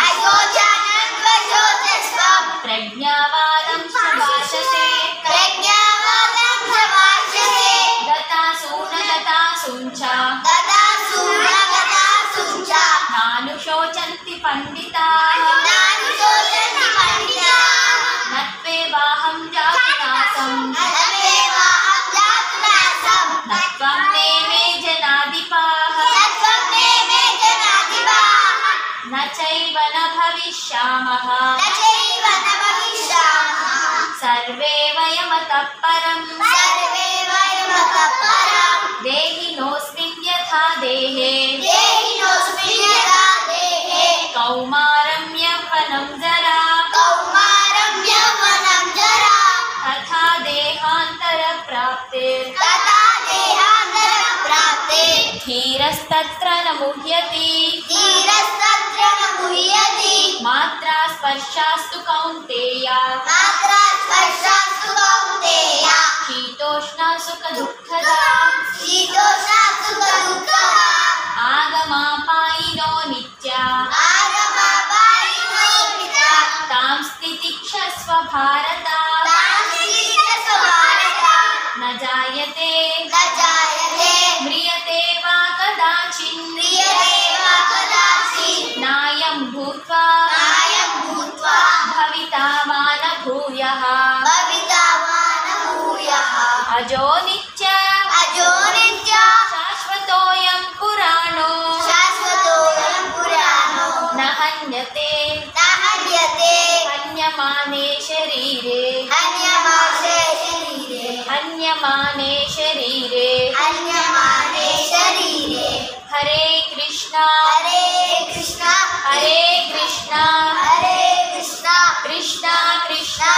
अशोचनध्वजोचस्त्वं प्रज्ञावादं शभाषसे दतासून नानुशोचन्ति पंडिताः नत्वेवाहं जातुनासं नत्वं नेमे जनाधिपाः न चैव न भविष्यामः सर्वे वयमतः परम् देहिनोऽस्मिन् यथा देहे कौमारं यौवनं जरा तथा देहान्तरप्राप्ते धीरस्तत्र न मुह्यति मात्रा स्पर्शास्तु कौन्तेय शीतोष्ण सुख दुःखदा आगमापायिनो नित्या तां स्थितिक्षस्व भारत न जायते म्रियते वा कदाचिन् नायं भूत्वा भविता वा न भूयः अजो नित्य शाश्वतोऽयं पुराणो न हन्यते हन्यमाने शरीरे हरे कृष्णा हरे कृष्णा कृष्णा कृष्णा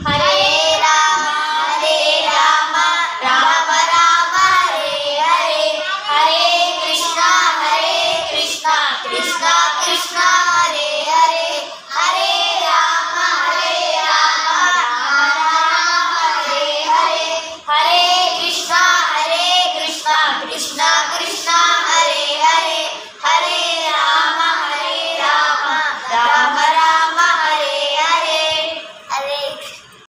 हरे राम राम राम हरे हरे कृष्णा कृष्णा कृष्णा